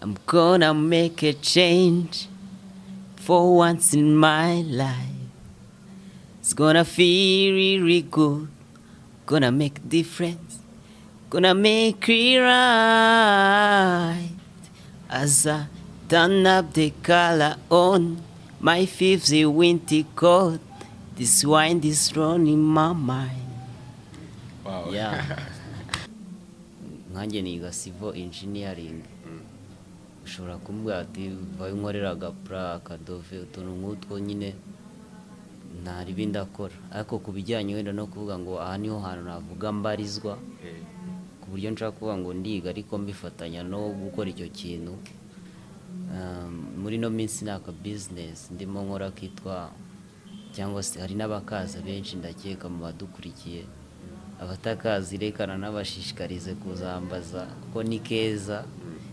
I'm gonna make a change for once in my life. It's gonna feel really good. Gonna make a difference. Gonna make it right. As I turn up the color on my fifth winter coat. This wine is running my mind. Wow. Yeah. Nkanjye niga civil engineering. Ushobora kumbwira ati vayo nkorera agapura akadove utuntu nk'utwo nyine ntari bindi akora, ariko ku bijyanye wenda no kuvuga ngo aha niho hantu navuga mbarizwa ku buryo nshaka kuvuga ngo ndiga ariko mbifatanya no gukora icyo kintu. Muri no minsi naka business ndimo nkora kitwa, cyangwa se hari n'abakaza benshi ndakeka mu badukurikiye, abatakazi rekana n'abashishikarize kuzambaza kuko ni keza,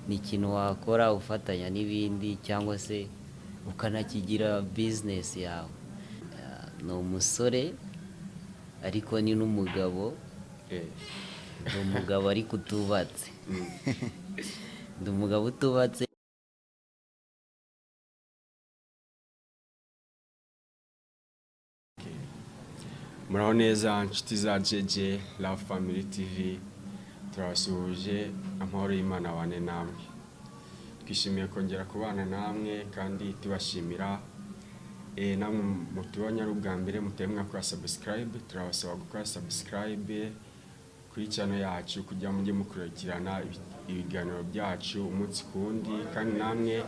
ni ikintu wakora ufatanya n'ibindi cyangwa se ukanakigira business yawe. Ni umusore ariko ni n'umugabo, ni umugabo ariko utubatse. Ndi umugabo utubatse. Muraho neza inshuti za JJ Love Family TV, turabasuhuje, amahoro y'Imana abane namwe. Twishimiye kongera kubana namwe kandi tubashimira namwe mutubonye ari ubwa mbere mutemwa kuri subscribe. Turabasaba gukora subscribe kuri channel yacu kugira mujye mukurikirana ibiganiro byacu umunsi kundi, kandi namwe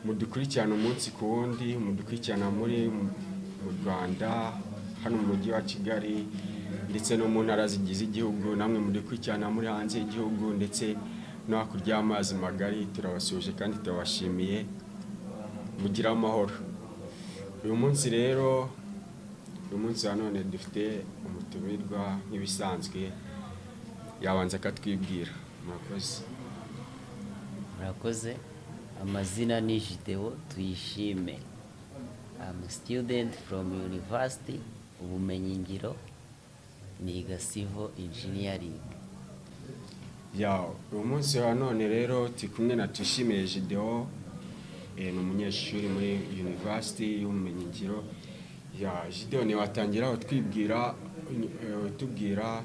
mudukurikirana umunsi kundi, mudukurikirana muri mu Rwanda, hano mu mujyi wa Kigali ndetse no mu ntara zigize igihugu, namwe mudukurikirana muri hanze y'igihugu ndetse no hakurya y'amazi magari. Turabasuje kandi turabashimiye, mugira amahoro. Uyu munsi rero, uyu munsi none dufite umutumirwa nk'ibisanzwe, yabanza akatwibwira. Murakoze. Murakoze. Amazina ni Gideon Tuyishime. I'm a student from university, ubumenyingiro, niga civil engineering. Uyu munsi wa none rero turi kumwe na Tuyishime Gideon, ni umunyeshuri muri university y'ubumenyingiro. Gideon, watangira twibwira, tubwira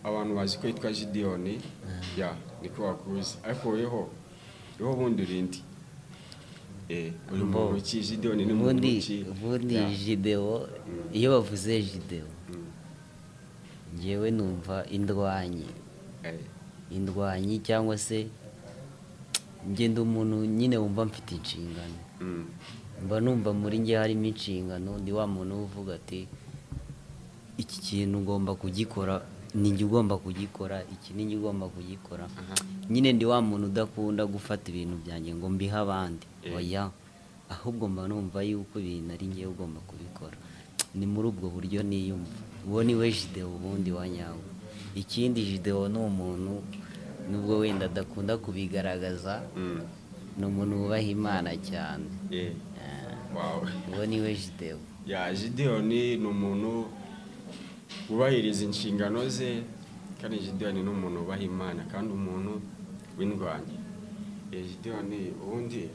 abantu bazi ko yitwa Gideon, niko wakuzi, ariko weho bundi urindi. Uyu muntu ki Gideon ni muntu ki? Ubundi Gideon, iyo bavuze Gideon, ngewe numva indwanyi cyangwa se ngenda umuntu nyine wumva mfite inshingano. Mba numva muri nge harimo inshingano, ndi wa muntu uvuga ati iki kintu ngomba kugikora, ni nge ugomba kugikora, iki ni nge ugomba kugikora. Nyine ndi wa muntu udakunda gufata ibintu byanjye ngo mbihe abandi, oya, ahubwo mba numva yuko ibintu ari nge ugomba kubikora. Ni muri ubwo buryo niyumva. Uwo ni we Gideon ubundi wa nyawe. Ikindi Gideon ni umuntu nubwo wenda adakunda kubigaragaza, ni umuntu wubaha Imana cyane. Uwo ni we Gideon. Gideon ni umuntu wubahiriza inshingano ze, kandi Gideon ni umuntu wubaha Imana kandi umuntu w'indwanyi. Gideon ubundi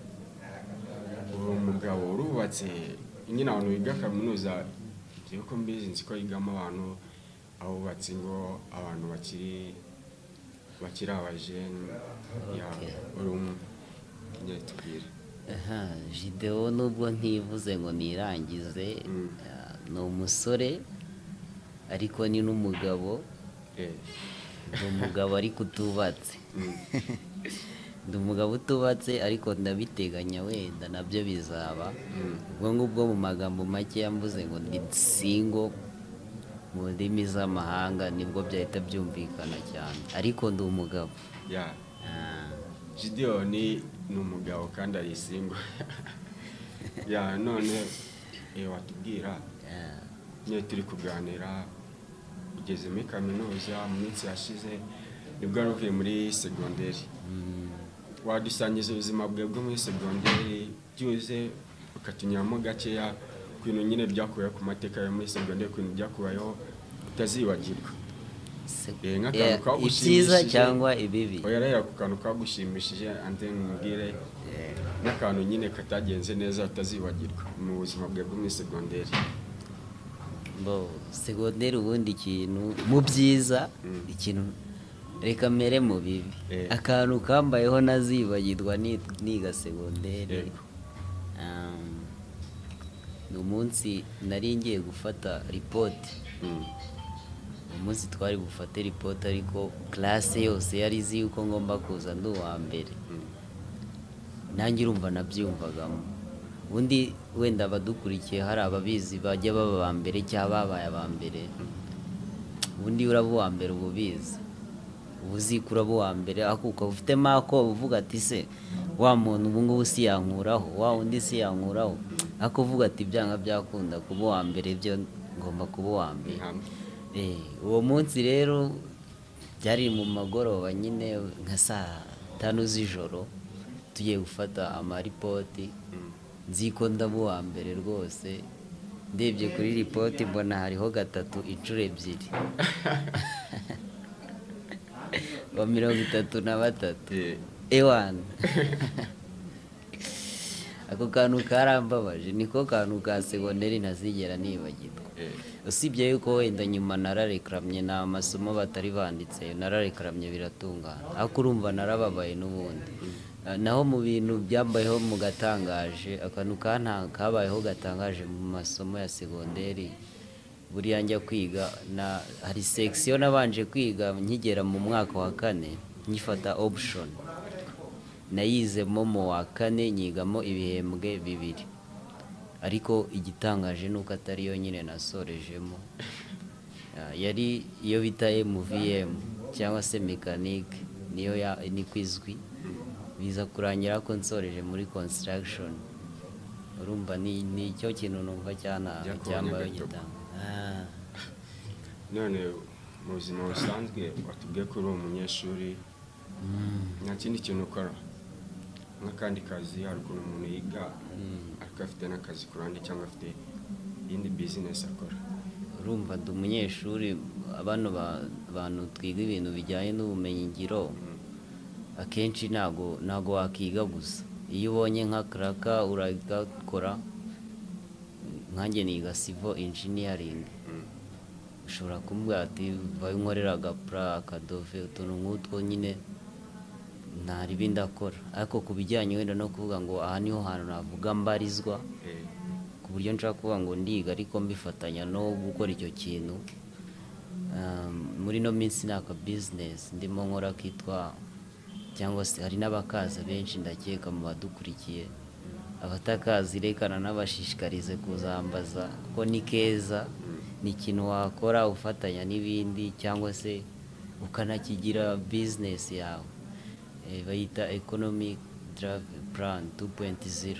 uri umugabo urubatse, nyine abantu biga kaminuza, ngiye ko mbizi nzi ko yigamo abantu abubatse ngo abantu bakiri abajene. Uri umwe tubwire. Gideon nubwo ntivuze ngo nirangize, ni umusore ariko ni n'umugabo. Ndi umugabo ariko utubatse. Ndi umugabo utubatse ariko ndabiteganya wenda nabyo bizaba. Ubwo ngubwo mu magambo make yamvuze ngo ndi single mu ndimi z'amahanga, nibwo byahita byumvikana cyane, ariko ndi umugabo. Gideon ni umugabo kandi ari single. None watubwira, niyo turi kuganira ugeze muri kaminuza mu minsi yashize, nibwo wari uvuye muri segonderi. Wadusangiza ubuzima bwe bwo muri segonderi, byuze ukatunyuramo gakeya ku bintu nyine byakubayeho, ku mateka yo muri segonderi, ku bintu byakubayeho utazibagirwa. nk'akantu kagushimishije ibyiza cyangwa ibibi. oya rero ku kantu kagushimishije ande mbwire n'akantu nyine katagenze neza utazibagirwa mu buzima bwe bwo muri segonderi. Segonderi ubundi ikintu mu byiza ikintu reka mere mu bibi akantu kambayeho nazibagirwa niga segonderi. Ni umunsi nari ngiye gufata ripoti. Umunsi twari bufate ripoti ariko classe yose yari izi yuko ngomba kuza ndi uwa mbere. Nanjye urumva nabyumvagamo. Ubundi wenda abadukurikiye hari ababizi bajya baba ba mbere cyangwa babaye aba mbere. Ubundi uraba uwa mbere uba ubizi. Uba uzi ko uraba uwa mbere ariko ukaba ufitemo ako uvuga ati se wa muntu ubu ngubu si yankuraho wa undi si yankuraho ariko uvuga ati byanga byakunda kuba uwa mbere byo ngomba kuba uwa mbere. Uwo munsi rero byari mu magoroba nyine nka saa 5 z'ijoro tugiye gufata amaripoti. Nzi ko ndaba uwa mbere rwose ndebye kuri ripoti mbona hariho 3 inshuro 2 wa 33 ewana. Ako kantu karambabaje niko kantu ka segonderi ntazigera nibagirwa. Usibye yuko wenda nyuma nararekramye na amasomo batari banditse nararekramye biratungana ariko urumva narababaye n'ubundi. Naho mu bintu byambayeho mu gatangaje akantu kabayeho gatangaje mu masomo ya segonderi buriya njya kwiga na hari section nabanje kwiga nkigera mu mwaka wa 4 nyifata option nayizemo mu wa 4 nyigamo ibihembwe 2 ariko igitangaje nuko atari yo nyine nasorejemo. Yari iyo bita MVM cyangwa se mechanique niyo ni kwizwi biza kurangira ko nsoreje muri construction. Urumva ni cyo kintu numva cyambaye gitanga. None mu buzima busanzwe watubwiye ko uri umunyeshuri nta kindi kintu ukora nk'akandi kazi hari ukuntu umuntu yiga ariko afite n'akazi ku ruhande cyangwa afite iyindi business akora? Urumva ndi umunyeshuri abantu twiga ibintu bijyanye n'ubumenyi ngiro akenshi ntago wakiga gusa. Iyo ubonye nka kraka uragakora nkanjye niga civil engineering ushobora kumbwira ati vayo nkorera agapra akadove utuntu nk'utwo nyine ntari bindi akora ariko ku bijyanye wenda no kuvuga ngo aha niho hantu navuga mbarizwa ku buryo nshaka kuvuga ngo ndiga ariko mbifatanya no gukora icyo kintu. Muri no minsi naka business ndimo nkora kitwa cyangwa se hari n'abakaza benshi ndakeka mu badukurikiye abatakazi rekana n'abashishikarize kuzambaza ko ni keza ni ikintu wakora ufatanya n'ibindi cyangwa se ukanakigira business yawe. Bayita economic drive plan 2.0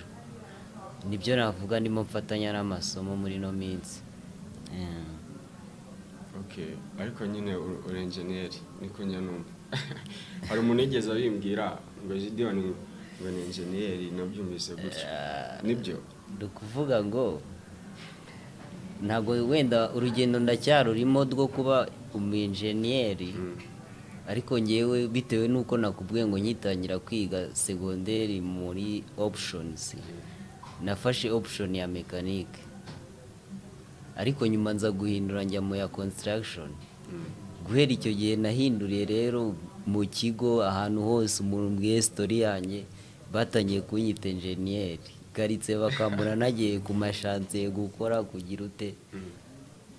nibyo navuga ndimo mfatanya n'amasomo muri no minsi. Okay, ariko nyine uri engineer niko nyanumva. Hari umuntu yigeze abimbwira ngo Gideon ngo ni engineer nabyumvise gutyo nibyo dukuvuga ngo ntago wenda urugendo ndacyarurimo rwo kuba umu-engineer ariko ngewe bitewe nuko nakubwiye ngo nyitangira kwiga segonderi muri options nafashe option ya mechanique ariko nyuma nza guhindura njya mu ya construction. Guhera icyo gihe nahinduriye rero mu kigo ahantu hose umuntu mbwiye story yanjye batangiye kunyita engineer garitse bakambura nagiye ku mashantiye gukora kugira ute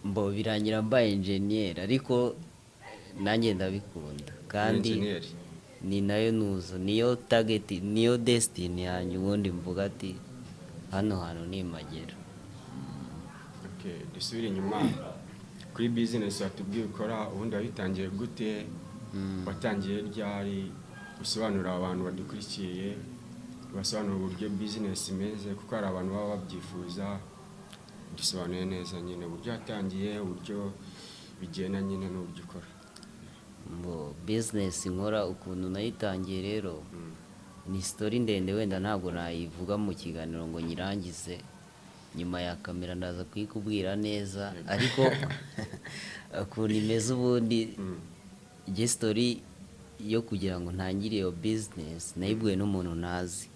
mbo birangira mbaye engineer ariko nanjye ndabikunda kandi ni nayo nuzo niyo target niyo destiny yanjye ubundi mvuga ati hano hantu ni magera. Okay, dusubire inyuma kuri business watubwiye ukora ubundi wabitangiye gute watangiye ryari usobanurira abantu badukurikiye basobanura uburyo business imeze kuko hari abantu baba babyifuza dusobanuye neza nyine uburyo watangiye uburyo bigenda nyine n'uburyo ukora. Business nkora ukuntu nayitangiye rero ni story ndende wenda ntabwo nayivuga mu kiganiro ngo nyirangize nyuma ya kamera ndaza kuyikubwira neza ariko ukuntu imeze ubundi story yo kugira ngo ntangire iyo business nayibwiwe n'umuntu nazi.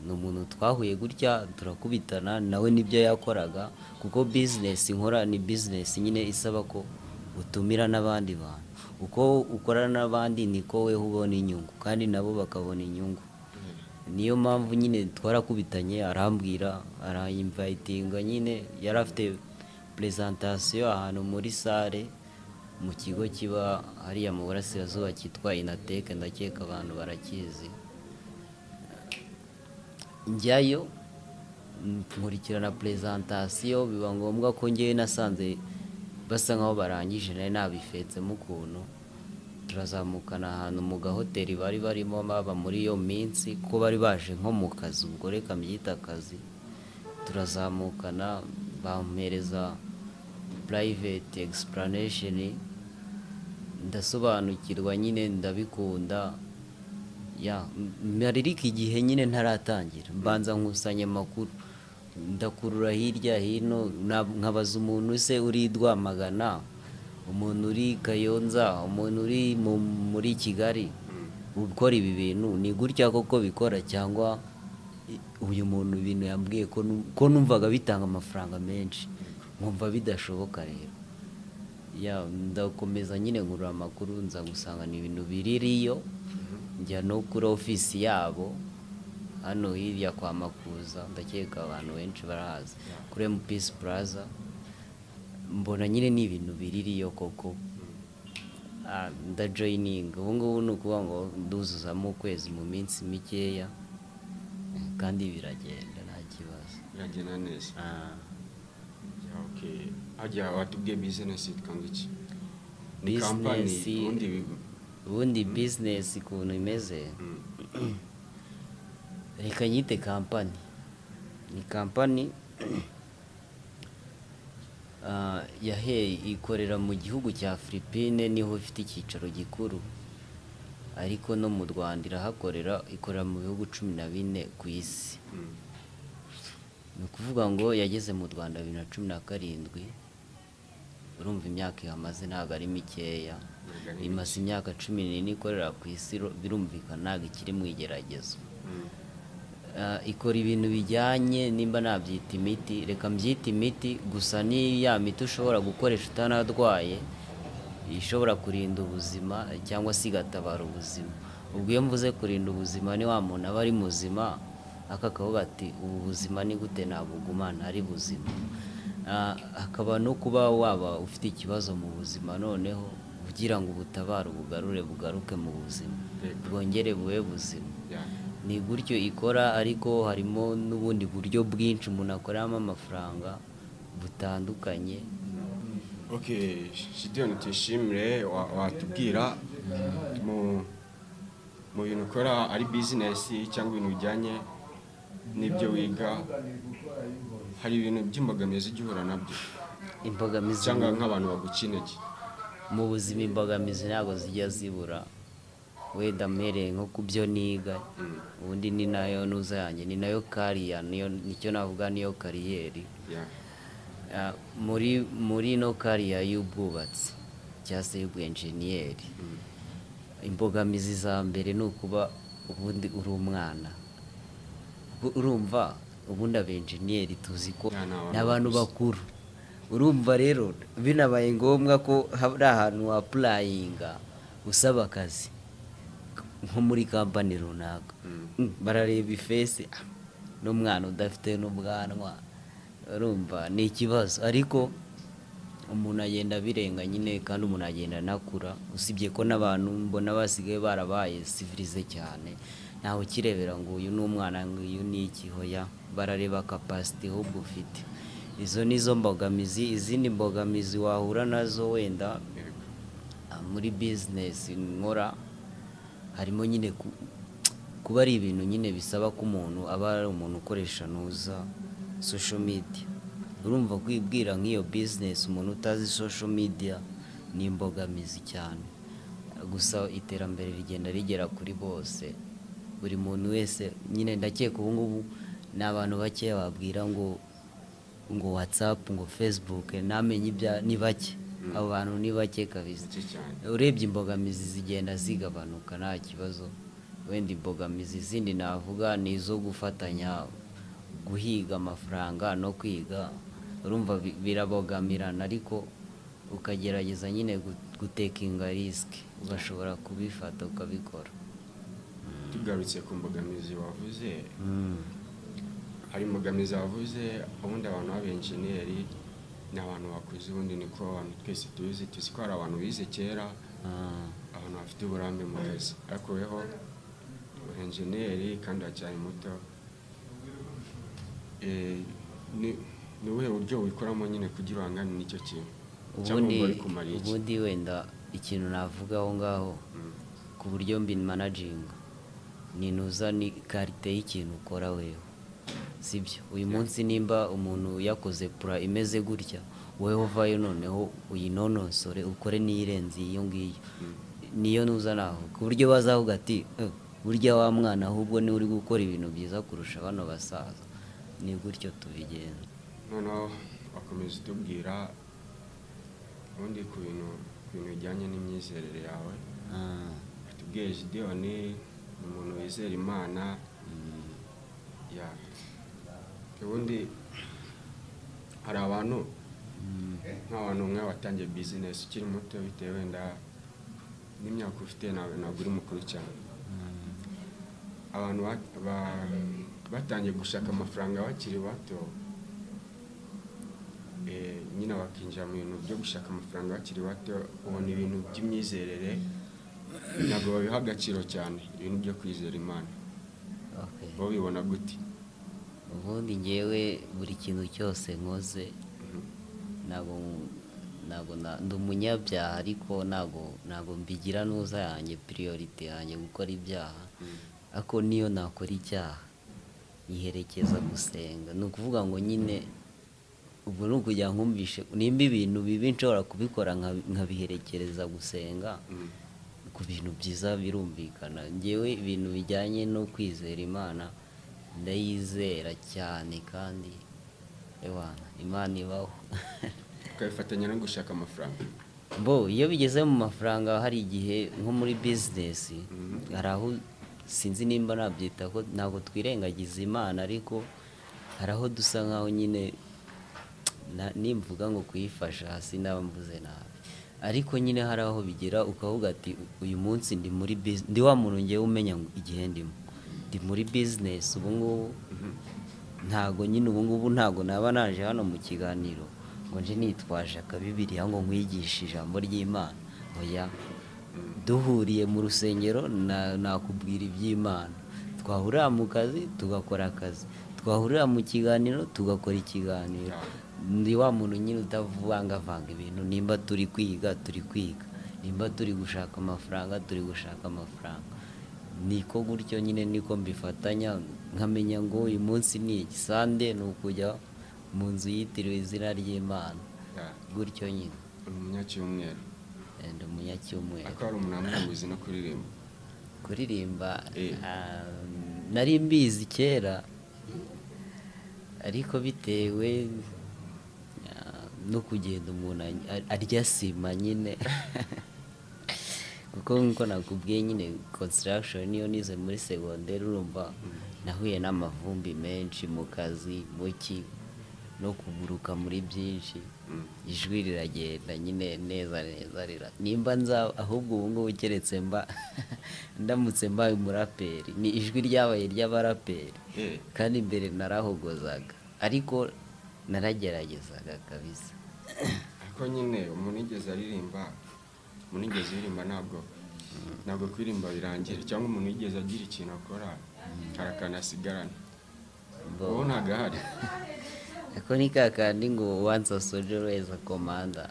Ni umuntu twahuye gutya turakubitana nawe nibyo yakoraga, kuko business nkora ni business nyine isaba ko utumira n'abandi bantu, uko ukorana n'abandi niko we ubona inyungu kandi nabo bakabona inyungu. Niyo mpamvu nyine twarakubitanye, arambwira arayinvitinga, nyine yari afite presentation ahantu muri sale mu kigo kiba hariya mu burasirazuba cyitwa Inateke, ndakeka abantu barakizi. Njyayo nkurikirana presentation, biba ngombwa ko ngewe nasanze basa nkaho barangije, nari nabifetsemo ukuntu. Turazamukana ahantu mu gahoteli bari barimo baba muri iyo minsi, ko bari baje nko mu kazi, ubwo reka mbyita akazi. Turazamukana bampereza private explanation, ndasobanukirwa nyine ndabikunda. Maririka igihe nyine ntaratangira mbanza nkusanya amakuru, ndakurura hirya hino, nkabaza umuntu se uri Rwamagana, umuntu uri Kayonza, umuntu uri muri Kigali, ukora ibi bintu ni gutya koko bikora, cyangwa uyu muntu ibintu yambwiye ko numvaga bitanga amafaranga menshi nkumva bidashoboka. Rero ndakomeza nyine nkurura amakuru, nza gusanga ni ibintu biririyo. Njya no kuri ofisi yabo hano hirya kwa Makuza, ndakeka abantu benshi barahazi, kuri Peace Plaza. Mbona nyine ni ibintu biririyo koko, ndajoyininga. Ubu ngubu ni ukuvuga ngo nduzuzamo ukwezi mu minsi mikeya, kandi biragenda nta kibazo, biragenda neza. Okay, hajya watubwiye business yitwa iki? Ni company ubundi business ukuntu imeze, reka nyite company. Ni company ikorera mu gihugu cya Philippines, niho ifite icyicaro gikuru, ariko no mu Rwanda irahakorera, ikorera mu bihugu 14 ku isi. Ni ukuvuga ngo yageze mu Rwanda 2017, urumva imyaka ihamaze ntabwo ari mikeya. Imaze imyaka 14 ikorera ku isi, birumvikana ntabwo ikiri mu igeragezo. Ikora ibintu bijyanye, nimba nabyita imiti, reka mbyita imiti, gusa ni ya miti ushobora gukoresha utanarwaye, ishobora kurinda ubuzima cyangwa se igatabara ubuzima. Ubwo iyo mvuze kurinda ubuzima, ni wa muntu aba ari muzima akakavuga ati ubu buzima ni gute nabugumana ari buzima. Hakaba no kuba waba ufite ikibazo mu buzima, noneho kugira ngo ubutabare bugaruke mu buzima, bwongere bube buzima. Ni gutyo ikora, ariko harimo n'ubundi buryo bwinshi umuntu akoramo amafaranga butandukanye. Okay, Gideon, tuyishimire. Watubwira mu bintu ukora ari business cyangwa ibintu bijyanye n'ibyo wiga, hari ibintu by'imbogamizi ugihura nabyo? Imbogamizi cyangwa nk'abantu bagucinege mu buzima? Imbogamizi ntabwo zijya zibura, wenda mpereye nko ku byo niga. Ubundi ni nayo nuza yanjye, ni nayo kariya, nicyo navuga niyo kariyeri. Muri no kariya y'ubwubatsi cyangwa se y'ubwenjeniyeri, imbogamizi za mbere ni ukuba ubundi uri umwana. Urumva ubundi abenjeniyeri tuzi ko ni abantu bakuru. Urumva rero binabaye ngombwa ko hari ahantu wa applyinga usaba akazi nko muri company runaka, barareba ifese n'umwana udafite n'ubwanwa, urumva ni ikibazo. Ariko umuntu agenda birenga nyine, kandi umuntu agenda nakura. Usibye ko n'abantu mbona basigaye barabaye civilize cyane, ntawe kirebera ngo uyu ni umwana, ngo uyu ni iki. Hoya, barareba capacity ahubwo ufite. Izo nizo mbogamizi. Izindi mbogamizi wahura nazo wenda muri business nkora, harimo nyine kuba ari ibintu nyine bisaba ko umuntu aba ari umuntu ukoresha nuza social media. Urumva kwibwira nk'iyo business umuntu utazi social media ni imbogamizi cyane. Gusa iterambere rigenda rigera kuri bose, buri muntu wese nyine. Ndakeka ubu ngubu ni abantu bake babwira ngo WhatsApp ngo Facebook namenye ibya ni bake. Abo bantu ni bake kabisa. Urebye imbogamizi zigenda zigabanuka nta kibazo. Wenda imbogamizi zindi navuga ni izo gufatanya guhiga amafaranga no kwiga. Urumva birabogamirana ariko ukagerageza nyine gutekinga risk ugashobora kubifata ukabikora. Tugarutse ku mbogamizi wavuze, hari imbogamizi wavuze ubundi abantu b'abenjeniyeri ni abantu bakuze, ubundi niko abantu twese tuzi ko hari abantu bize kera, abantu bafite uburambe mu kazi, ariko weho enjeniyeri kandi acyari muto. Ni ubuhe buryo wikoramo nyine kugira uhangane n'icyo kintu? Ubundi wenda ikintu navuga aho ngaho ku buryo mbi managinga ninuza ni karite y'ikintu ukora wewe, sibyo? Uyu munsi nimba umuntu yakoze pura imeze gutya, wewe uvayo noneho uyinonosore ukore n'irenze iyo ngiyo, niyo nuza naho ku buryo bazavuga ati burya wa mwana ahubwo ni uri gukora ibintu byiza kurusha bano basaza. Ni gutyo tubigenza. Noneho bakomeza tubwira ubundi ku bintu bijyanye n'imyizerere yawe. Tubwiye Gideon ni umuntu wizera Imana. Ubundi hari abantu nk'abantu umwe watangiye business ukiri muto bitewe wenda n'imyaka ufite ntabwo uri mukuru cyane. Abantu batangiye gushaka amafaranga bakiri bato, nyine bakinjira mu bintu byo gushaka amafaranga bakiri bato, ubona ibintu by'imyizerere ntabwo babiha agaciro cyane, ibintu byo kwizera Imana. Bo bibona gute? Ubundi ngewe buri kintu cyose nkoze ntabwo ndi umunyabyaha, ariko ntabwo mbigira nuza yanjye priority yanjye gukora ibyaha. Ako niyo nakora icyaha yiherekeza gusenga. Ni ukuvuga ngo nyine ubu ni ukujya nkumvishe nimba ibintu bibi nshobora kubikora nkabiherekereza gusenga. Ku bintu byiza birumvikana. Ngewe ibintu bijyanye no kwizera Imana ndayizera cyane, kandi Imana ibaho. Ukabifatanya no gushaka amafaranga? Iyo bigeze mu mafaranga, hari igihe nko muri business hari aho sinzi nimba nabyita ko ntabwo twirengagiza Imana, ariko hari aho dusa nkaho nyine nimvuga ngo kuyifasha hasi naba mvuze nabi, ariko nyine hari aho bigera ukavuga ati uyu munsi ndi wa muntu ngewe umenya igihe ndi muri business. Ubu ngubu ntabwo nyine ntabwo naba naje hano mu kiganiro ngo nje nitwaje akabibiriya ngo nkwigishe ijambo ry'Imana. Oya, duhuriye mu rusengero nakubwira iby'Imana. Twahurira mu kazi tugakora akazi, twahurira mu kiganiro tugakora ikiganiro. Ndi wa muntu nyine utavangavanga ibintu. Nimba turi kwiga, nimba turi gushaka amafaranga, turi gushaka amafaranga. Niko gutyo nyine niko mbifatanya, nkamenya ngo uyu munsi ni Sunday, ni ukujya mu nzu yitiriwe izina ry'Imana. Gutyo nyine. Umunyacyumweru. Ndi umunyacyumweru. Akaba ari umuntu uzi no kuririmba? Kuririmba nari mbizi kera, ariko bitewe no kugenda umuntu arya sima nyine kuko nkuko nakubwiye nyine construction niyo nize muri secondaire. Urumva nahuye n'amavumbi menshi mu kazi, muki no kuguruka muri byinshi. Ijwi riragenda nyine neza nimba nza ahubwo ubu ngubu keretse ndamutse mbaye umuraperi, ni ijwi ryabaye ry'abaraperi. Kandi mbere narahogozaga, ariko narageragezaga kabisa. Ariko nyine umuntu igeze aririmba, ntabwo kuririmba birangira, cyangwa umuntu yigeze agira ikintu akora arakanasigarana. Ubu ntabwo ahari. Ako ni kakandi ngo once a soldier always a commander.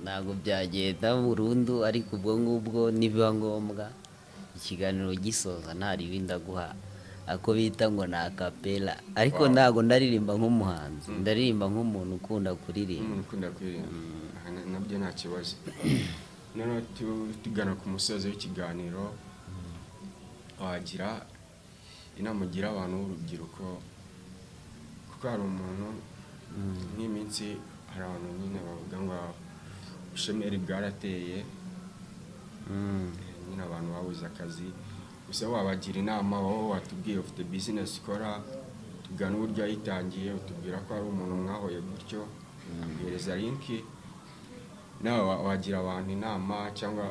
Ntabwo byagenda burundu, ariko ubwo ngubwo nibiba ngombwa ikiganiro gisoza ntari ibindi aguha ako bita ngo na acapella. Ariko ntabwo ndaririmba nk'umuhanzi, ndaririmba nk'umuntu ukunda kuririmba. Nabyo nta kibazo. Noneho tugana ku musozi w'ikiganiro, wagira inama ugira abantu b'urubyiruko, kuko hari umuntu nk'iminsi hari abantu nyine bavuga ngo ubushomeri bwarateye, nyine abantu babuze akazi, gusa wabagira inama, wowe watubwiye ufite business ukora, tugana uburyo yayitangiye, utubwira ko hari umuntu mwahoye gutyo, aguhereza linki, nawe wagira abantu inama cyangwa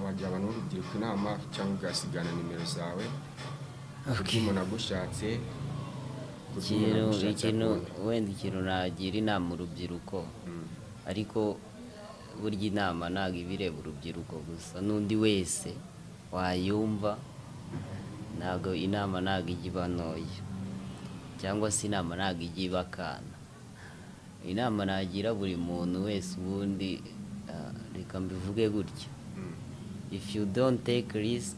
wagira abantu b'urubyiruko inama, cyangwa ugasigana nimero zawe, kuko umuntu agushatse wenda ikintu nagira inama urubyiruko, ariko burya inama ntabwo iba ireba urubyiruko gusa, n'undi wese wayumva, ntabwo inama ntabwo ijya iba ntoya, cyangwa se inama ntabwo ijya iba akana. Inama nagira buri muntu wese ubundi, reka mbivuge gutya, if you don't take risk,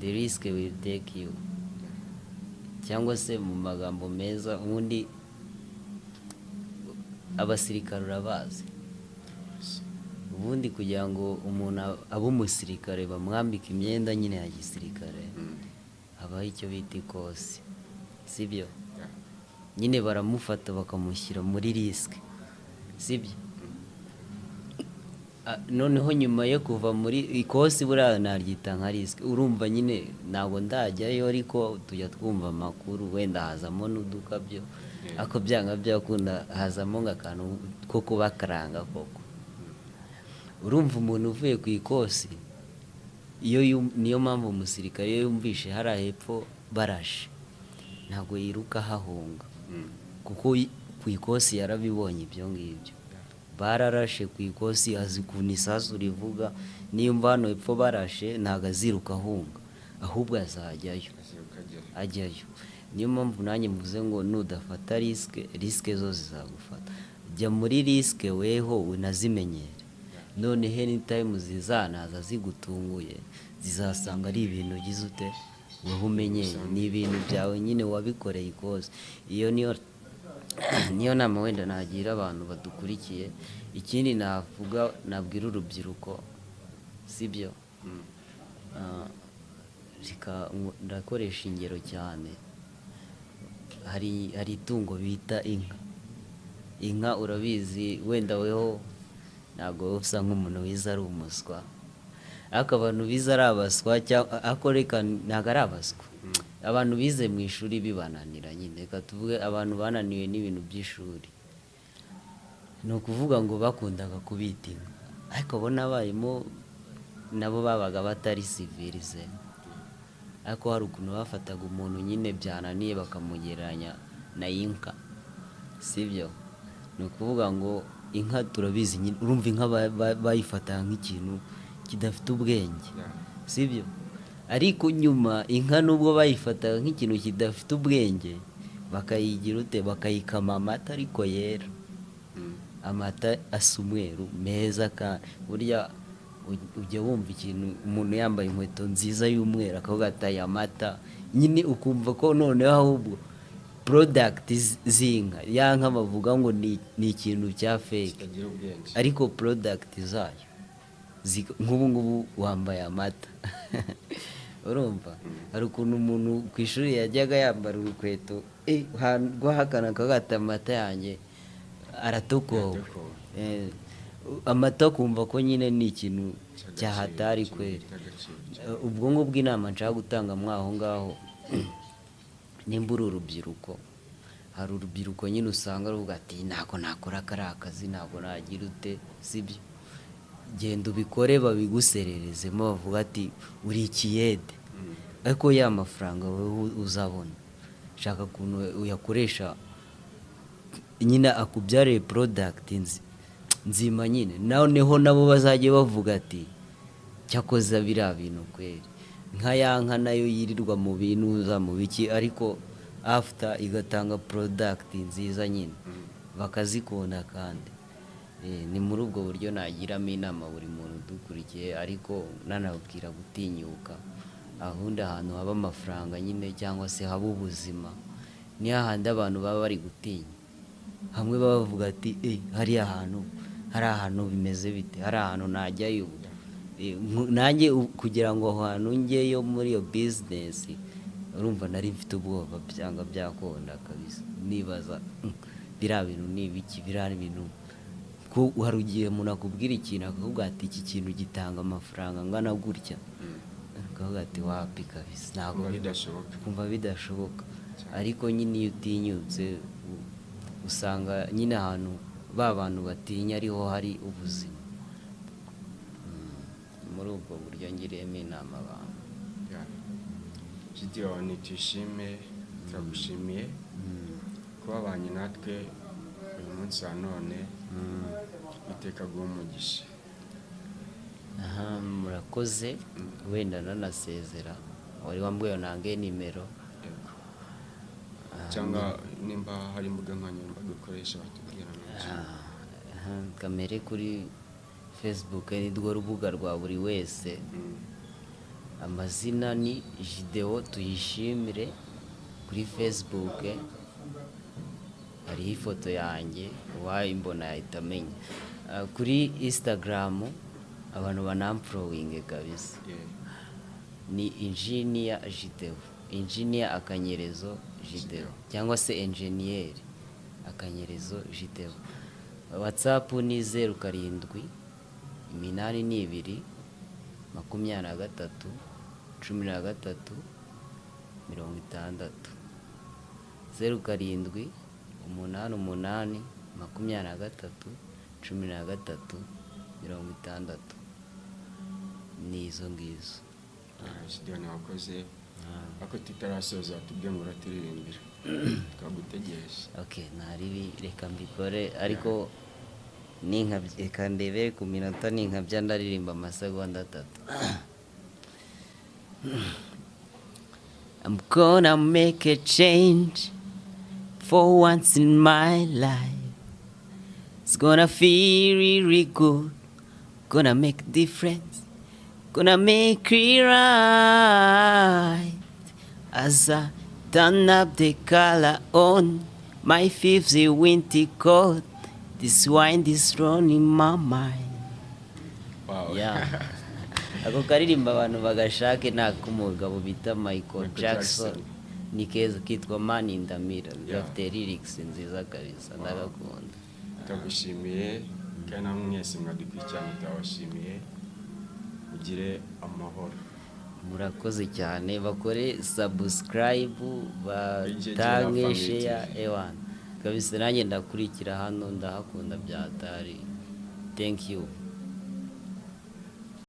the risk will take you. Cyangwa se mu magambo meza, ubundi abasirikare urabazi, ubundi kugira ngo umuntu abe umusirikare bamwambika imyenda nyine ya gisirikare, habaho icyo bita ikosi, sibyo? Nyine baramufata bakamushyira muri risike, sibyo? Noneho nyuma yo kuva muri ikosi buriya naryita nka risike, urumva nyine ntabwo ndajyayo, ariko tujya twumva amakuru, wenda hazamo n'udukabyo, ariko byanga byakunda hazamo nk'akantu ko kubakaranga koko. Urumva umuntu uvuye ku ikosi, niyo mpamvu umusirikare iyo yumvishe hariya hepfo barashe, ntabwo yiruka hahunga, kuko ku ikosi yarabibonye ibyo ngibyo. Bararashe ku ikosi, azi ukuntu isasu rivuga, niyo hano hepfo barashe ntabwo aziruka ahunga, ahubwo azajyayo, ajyayo. Niyo mpamvu nanjye mvuze ngo nudafata risike zo zizagufata. Jya muri risike weho unazimenyere, noneho anytime zizanaza zigutunguye, zizasanga ari ibintu ugize ute, wowe umenyeye, ni ibintu byawe nyine wabikoreye ikosi. Iyo niyo nama wenda nagira abantu badukurikiye. Ikindi nabwira urubyiruko, sibyo, ndakoresha ingero cyane, hari itungo bita inka urabizi, wenda weho ntabwo usa nk'umuntu wize ari umuswa, ariko abantu bize ari abaswa, ariko reka ntabwo ari abaswa, abantu bize mu ishuri bibananira nyine, reka tuvuge abantu bananiwe n'ibintu by'ishuri, ni ukuvuga ngo bakundaga kubita inka, ariko bo n'abarimo nabo babaga batari sivirize, ariko hari ukuntu bafataga umuntu nyine byananiye bakamugereranya na inka, sibyo? Ni ukuvuga ngo inka turabizi nyine, urumva inka bayifata nk'ikintu kidafite ubwenge, sibyo? Ariko nyuma inka nubwo bayifataga nk'ikintu kidafite ubwenge, bakayigira ute, bakayikama amata ariko yera, amata asa umweru meza, kandi burya ujya wumva ikintu umuntu yambaye inkweto nziza y'umweru akavuga ati aya mata, nyine ukumva ko noneho ahubwo product z'inka, ya nka bavuga ngo ni ikintu cya fake, ariko product zayo nk'ubu ngubu wambaye amata. Urumva hari ukuntu umuntu ku ishuri yajyaga yambara urukweto rwahakana akagata amata yanjye aratokowe, amata kumva ko nyine ni ikintu cyahatari kweri. Ubwo ngubwo inama nshaka gutanga mwaho ngaho, nimba uri urubyiruko, hari urubyiruko nyine usanga ruvuga ati ntabwo nakora kariya kazi, ntabwo nagira ute, sibyo? Genda ubikore babigusererezemo, bavuga ati uri ikiyede, ariko ya mafaranga wowe uzabona shaka ukuntu uyakoresha nyine akubyare product nzima nyine, noneho nabo bazajye bavuga ati cyakoza biriya bintu kweri. Nka ya nka nayo yirirwa mu bintu za mu biki, ariko after igatanga product nziza nyine bakazikunda. Kandi ni muri ubwo buryo nagiramo inama buri muntu dukurikiye, ariko nanabwira gutinyuka. Ahunda ahantu haba amafaranga nyine cyangwa se haba ubuzima, ni hahandi abantu baba bari gutinya. Hamwe bavuga ati hari ahantu bimeze bite, hari ahantu najyayo nanjye kugira ngo aho hantu njyeyo muri iyo business urumva nari mfite ubwoba byanga byakunda kabisa nibaza biriya bintu ni ibiki biriya bintu ko hari ugiye umuntu akubwira ikintu akavuga ati iki kintu gitanga amafaranga angana gutya akavuga ati wapi kabisa ntabwo kumva bidashoboka ariko nyine iyo utinyutse usanga nyine ahantu ba bantu batinya ariho hari ubuzima. Muri ubwo buryo ngiriyemo inama abantu. Gideon tuyishime turagushimiye kuba abanye natwe uyu munsi wa none iteka umugisha. Murakoze wenda nanasezera wari wambwiye nange nimero cyangwa nimba hari imbuga nkoranyambaga ukoresha batubwira kamere kuri Facebook ni rwo rubuga rwa buri wese. Amazina ni Gideon tuyishimire kuri Facebook, hariho ifoto yanjye uwayimbona yahita amenya. Kuri Instagram abantu banamfollowing kabisa ni engineer Gideon, engineer akanyerezo Gideon cyangwa se engineer akanyerezo Gideon. WhatsApp ni 07 82 23 13 60 07 88 23 13 60 ni izo ngizo. Gideon wakoze ako tutarasoza tubwiye ngo uratiririmbira twagutegereje. Okay, nari reka mbikore ariko reka ndebe ku minota ninkabya ndaririmba amasegonda 3. I'm gonna make a change for once in my life. It's gonna feel really good. Gonna make a difference. Gonna make it right. As I turn up the color on my fifth winter coat. This wine is running in my mind. Wow. Yeah. Ako karirimba abantu bagashake nakumugabo bita Michael Jackson. Ni keza kitwa Man in the Mirror. Gafite lyrics nziza kabisa ndagakunda. Tagushimiye kandi mwese mwadukurikiranye tawashimiye. Ugire amahoro. Murakoze cyane bakore subscribe batange share ewan kabisa nanjye ndakurikira hano ndahakunda byatari. Thank you.